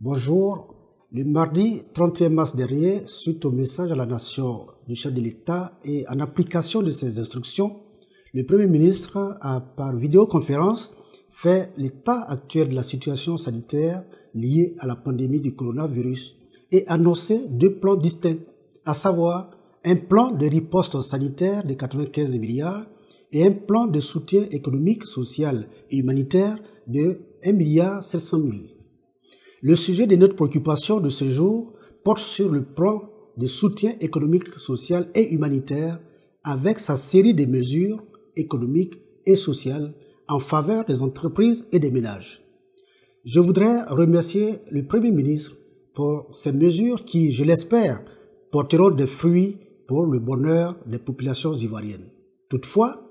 Bonjour. Le mardi 31 mars dernier, suite au message à la nation du chef de l'État et en application de ses instructions, le Premier ministre a, par vidéoconférence, fait l'état actuel de la situation sanitaire liée à la pandémie du coronavirus et annoncé deux plans distincts, à savoir un plan de riposte sanitaire de 95 milliards et un plan de soutien économique, social et humanitaire de 1,7 milliard. Le sujet de notre préoccupation de ce jour porte sur le plan de soutien économique, social et humanitaire avec sa série de mesures économiques et sociales en faveur des entreprises et des ménages. Je voudrais remercier le Premier ministre pour ces mesures qui, je l'espère, porteront des fruits pour le bonheur des populations ivoiriennes. Toutefois,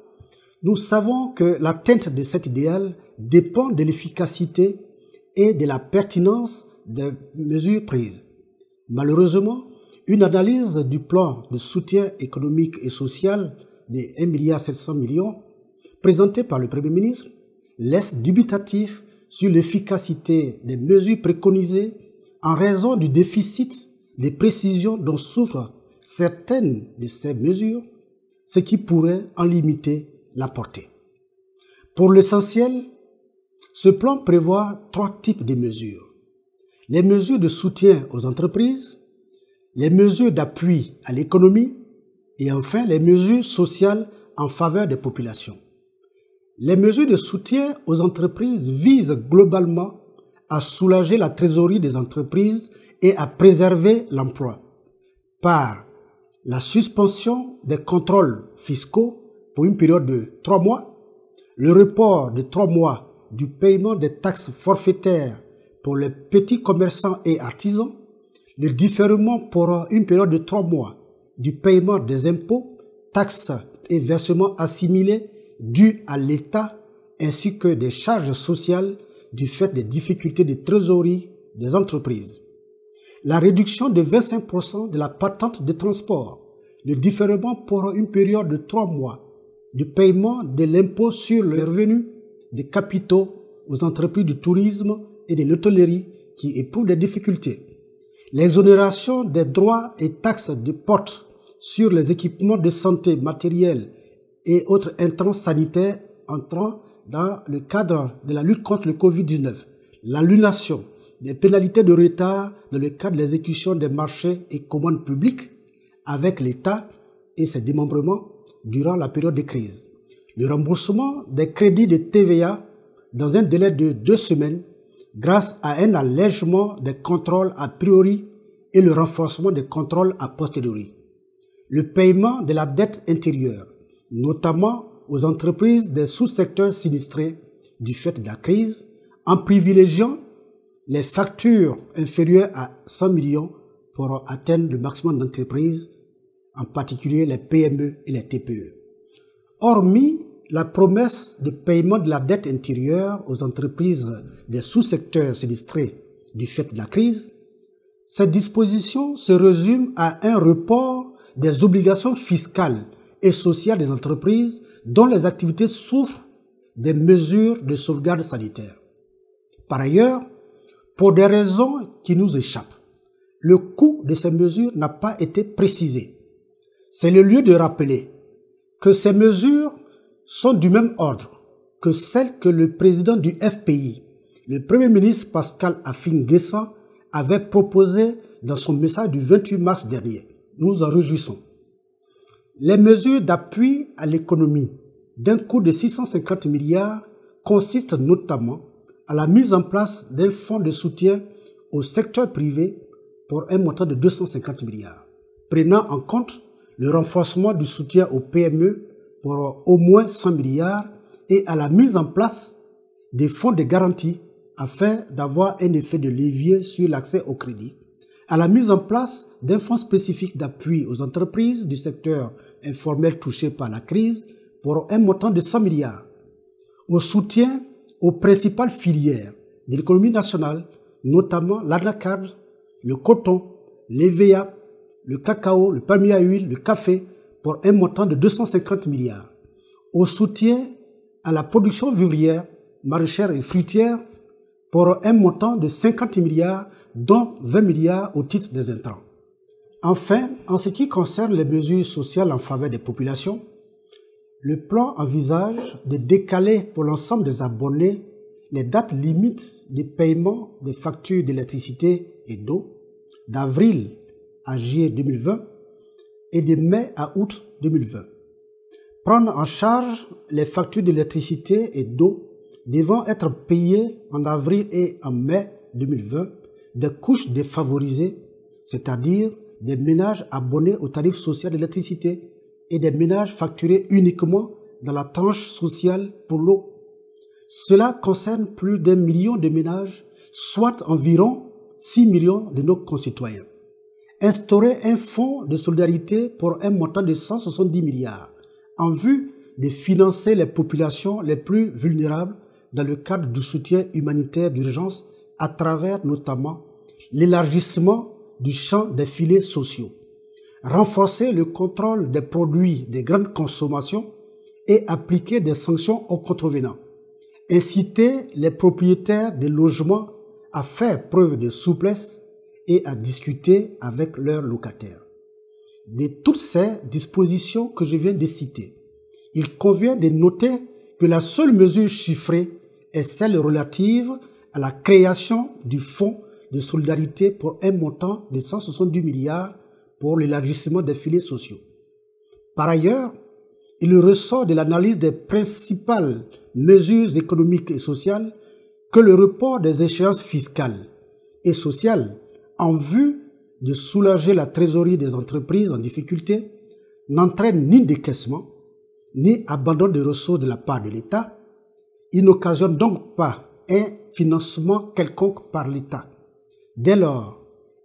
nous savons que l'atteinte de cet idéal dépend de l'efficacité et de la pertinence des mesures prises. Malheureusement, une analyse du plan de soutien économique et social de 1,7 milliard présenté par le Premier ministre laisse dubitatif sur l'efficacité des mesures préconisées en raison du déficit de précision dont souffrent certaines de ces mesures, ce qui pourrait en limiter la portée. Pour l'essentiel, ce plan prévoit trois types de mesures. Les mesures de soutien aux entreprises, les mesures d'appui à l'économie et enfin les mesures sociales en faveur des populations. Les mesures de soutien aux entreprises visent globalement à soulager la trésorerie des entreprises et à préserver l'emploi par la suspension des contrôles fiscaux pour une période de 3 mois, le report de 3 mois du paiement des taxes forfaitaires pour les petits commerçants et artisans, le différement pour une période de 3 mois du paiement des impôts, taxes et versements assimilés dus à l'État ainsi que des charges sociales du fait des difficultés de trésorerie des entreprises. La réduction de 25% de la patente de transport, le différement pour une période de 3 mois du paiement de l'impôt sur le revenu des capitaux aux entreprises du tourisme et de l'hôtellerie qui éprouvent des difficultés. L'exonération des droits et taxes de porte sur les équipements de santé matériels et autres intrants sanitaires entrant dans le cadre de la lutte contre le Covid-19. L'annulation des pénalités de retard dans le cadre de l'exécution des marchés et commandes publiques avec l'État et ses démembrements durant la période de crise. Le remboursement des crédits de TVA dans un délai de 2 semaines grâce à un allègement des contrôles a priori et le renforcement des contrôles a posteriori. Le paiement de la dette intérieure, notamment aux entreprises des sous-secteurs sinistrés du fait de la crise, en privilégiant les factures inférieures à 100 millions pour atteindre le maximum d'entreprises, en particulier les PME et les TPE. Hormis la promesse de paiement de la dette intérieure aux entreprises des sous-secteurs sinistrés du fait de la crise, cette disposition se résume à un report des obligations fiscales et sociales des entreprises dont les activités souffrent des mesures de sauvegarde sanitaire. Par ailleurs, pour des raisons qui nous échappent, le coût de ces mesures n'a pas été précisé. C'est le lieu de rappeler que ces mesures sont du même ordre que celles que le président du FPI, le Premier ministre Pascal Affi-N'Guessan, avait proposées dans son message du 28 mars dernier. Nous nous en réjouissons. Les mesures d'appui à l'économie d'un coût de 650 milliards consistent notamment à la mise en place d'un fonds de soutien au secteur privé pour un montant de 250 milliards, prenant en compte le renforcement du soutien aux PME pour au moins 100 milliards et à la mise en place des fonds de garantie afin d'avoir un effet de levier sur l'accès au crédit, à la mise en place d'un fonds spécifique d'appui aux entreprises du secteur informel touché par la crise pour un montant de 100 milliards, au soutien aux principales filières de l'économie nationale, notamment l'anacarde, le coton, l'EVA, le cacao, le palmier à huile, le café, pour un montant de 250 milliards, au soutien à la production vivrière, maraîchère et fruitière pour un montant de 50 milliards, dont 20 milliards au titre des intrants. Enfin, en ce qui concerne les mesures sociales en faveur des populations, le plan envisage de décaler pour l'ensemble des abonnés les dates limites de paiement des factures d'électricité et d'eau d'avril à juillet 2020 et de mai à août 2020. Prendre en charge les factures d'électricité et d'eau devant être payées en avril et en mai 2020 des couches défavorisées, c'est-à-dire des ménages abonnés au tarif social d'électricité et des ménages facturés uniquement dans la tranche sociale pour l'eau. Cela concerne plus d'1 million de ménages, soit environ 6 millions de nos concitoyens. Instaurer un fonds de solidarité pour un montant de 170 milliards en vue de financer les populations les plus vulnérables dans le cadre du soutien humanitaire d'urgence à travers notamment l'élargissement du champ des filets sociaux. Renforcer le contrôle des produits de grande consommation et appliquer des sanctions aux contrevenants. Inciter les propriétaires de logements à faire preuve de souplesse et à discuter avec leurs locataires. De toutes ces dispositions que je viens de citer, il convient de noter que la seule mesure chiffrée est celle relative à la création du fonds de solidarité pour un montant de 170 milliards pour l'élargissement des filets sociaux. Par ailleurs, il ressort de l'analyse des principales mesures économiques et sociales que le report des échéances fiscales et sociales en vue de soulager la trésorerie des entreprises en difficulté n'entraîne ni décaissement, ni abandon de ressources de la part de l'État. Il n'occasionne donc pas un financement quelconque par l'État. Dès lors,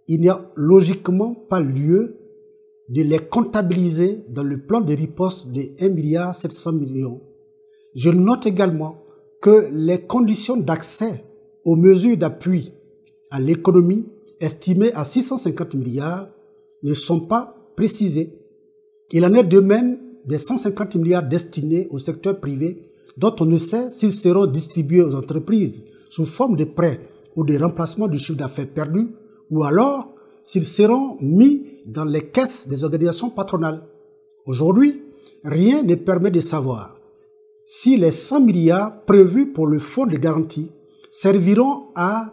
il n'y a logiquement pas lieu de les comptabiliser dans le plan de riposte de 1,7 milliard. Je note également que les conditions d'accès aux mesures d'appui à l'économie estimées à 650 milliards ne sont pas précisées. Il en est de même des 150 milliards destinés au secteur privé dont on ne sait s'ils seront distribués aux entreprises sous forme de prêts ou de remplacement du chiffre d'affaires perdu, ou alors s'ils seront mis dans les caisses des organisations patronales. Aujourd'hui, rien ne permet de savoir si les 100 milliards prévus pour le fonds de garantie serviront à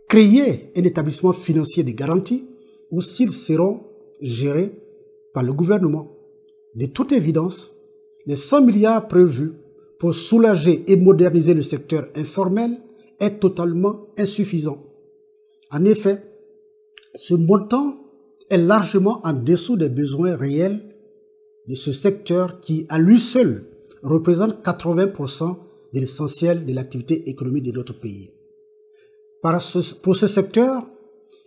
créer un établissement financier de garantie ou s'ils seront gérés par le gouvernement. De toute évidence, les 100 milliards prévus pour soulager et moderniser le secteur informel est totalement insuffisant. En effet, ce montant est largement en dessous des besoins réels de ce secteur qui, à lui seul, représente 80% de l'essentiel de l'activité économique de notre pays. Pour ce secteur,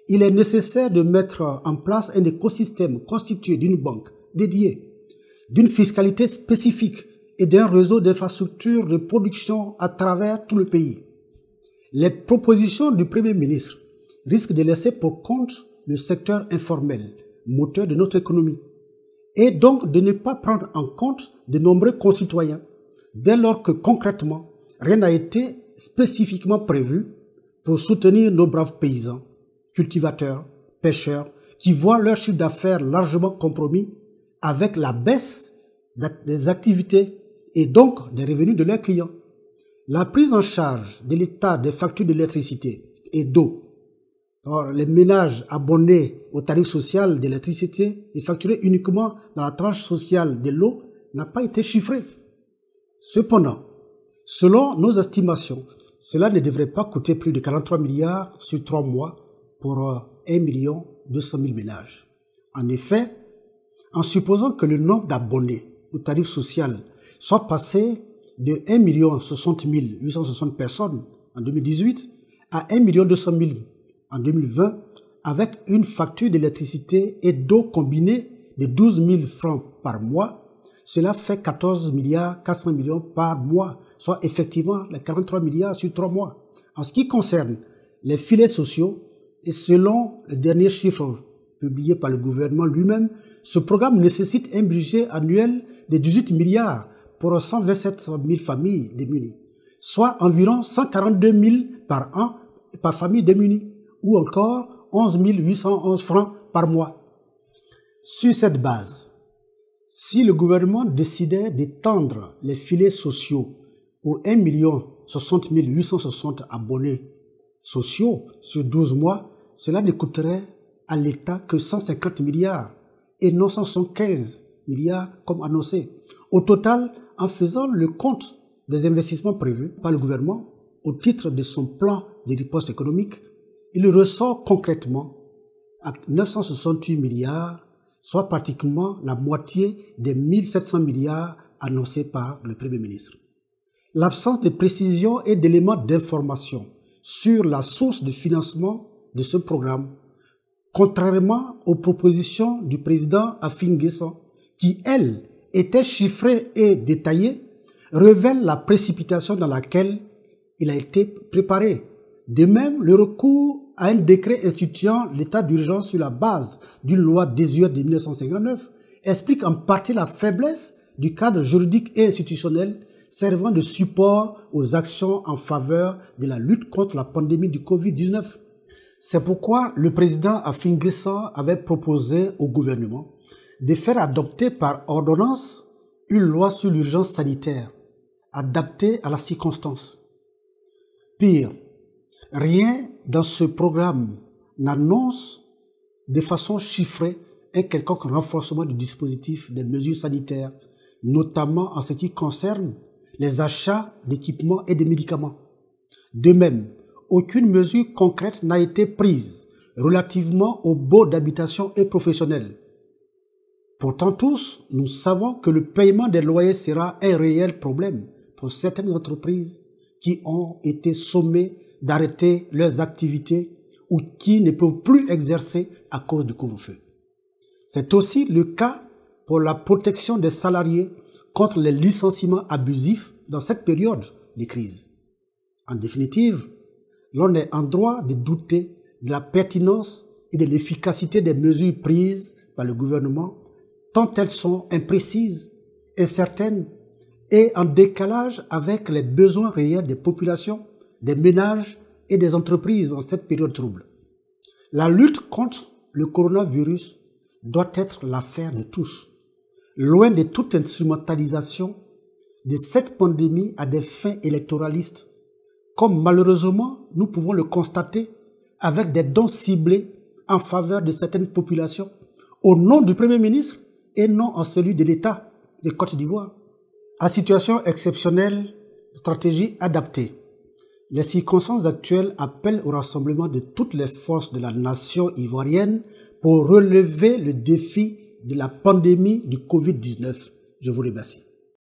il est nécessaire de mettre en place un écosystème constitué d'une banque dédiée, d'une fiscalité spécifique et d'un réseau d'infrastructures de production à travers tout le pays. Les propositions du Premier ministre risquent de laisser pour compte le secteur informel, moteur de notre économie, et donc de ne pas prendre en compte de nombreux concitoyens, dès lors que concrètement, rien n'a été spécifiquement prévu pour soutenir nos braves paysans, cultivateurs, pêcheurs, qui voient leur chiffre d'affaires largement compromis avec la baisse des activités et donc des revenus de leurs clients. La prise en charge de l'État des factures d'électricité et d'eau. Or, les ménages abonnés au tarif social d'électricité et facturés uniquement dans la tranche sociale de l'eau n'a pas été chiffré. Cependant, selon nos estimations, cela ne devrait pas coûter plus de 43 milliards sur 3 mois pour 1,2 million ménages. En effet, en supposant que le nombre d'abonnés au tarif social soit passé de 1,060 860 personnes en 2018 à 1,2 million en 2020 avec une facture d'électricité et d'eau combinée de 12 000 francs par mois, cela fait 14 milliards 400 millions par mois, soit effectivement les 43 milliards sur 3 mois. En ce qui concerne les filets sociaux, et selon les derniers chiffres publiés par le gouvernement lui-même, ce programme nécessite un budget annuel de 18 milliards pour 127 000 familles démunies. soit environ 142 000 par an par famille démunie, ou encore 11 811 francs par mois. Sur cette base, si le gouvernement décidait d'étendre les filets sociaux aux 1 060 860 abonnés sociaux sur 12 mois, cela ne coûterait à l'État que 150 milliards et non 175 milliards comme annoncé. Au total, en faisant le compte des investissements prévus par le gouvernement au titre de son plan de riposte économique, il ressort concrètement à 968 milliards, soit pratiquement la moitié des 1700 milliards annoncés par le Premier ministre. L'absence de précision et d'éléments d'information sur la source de financement de ce programme, contrairement aux propositions du président Afin Guessan, qui, elles, étaient chiffrées et détaillées, révèle la précipitation dans laquelle il a été préparé. De même, le recours à un décret instituant l'état d'urgence sur la base d'une loi désuète de 1959 explique en partie la faiblesse du cadre juridique et institutionnel servant de support aux actions en faveur de la lutte contre la pandémie du Covid-19. C'est pourquoi le président Afin Guessan avait proposé au gouvernement de faire adopter par ordonnance une loi sur l'urgence sanitaire, adaptée à la circonstance. Pire, rien dans ce programme n'annonce de façon chiffrée un quelconque renforcement du dispositif des mesures sanitaires, notamment en ce qui concerne les achats d'équipements et de médicaments. De même, aucune mesure concrète n'a été prise relativement aux baux d'habitation et professionnels. Pourtant tous, nous savons que le paiement des loyers sera un réel problème pour certaines entreprises qui ont été sommées d'arrêter leurs activités ou qui ne peuvent plus exercer à cause du couvre-feu. C'est aussi le cas pour la protection des salariés contre les licenciements abusifs dans cette période de crise. En définitive, l'on est en droit de douter de la pertinence et de l'efficacité des mesures prises par le gouvernement, tant elles sont imprécises, incertaines et en décalage avec les besoins réels des populations, des ménages et des entreprises en cette période trouble. La lutte contre le coronavirus doit être l'affaire de tous, loin de toute instrumentalisation de cette pandémie à des fins électoralistes, comme malheureusement nous pouvons le constater avec des dons ciblés en faveur de certaines populations, au nom du Premier ministre et non en celui de l'État de Côte d'Ivoire. À situation exceptionnelle, stratégie adaptée. Les circonstances actuelles appellent au rassemblement de toutes les forces de la nation ivoirienne pour relever le défi de la pandémie du Covid-19. Je vous remercie.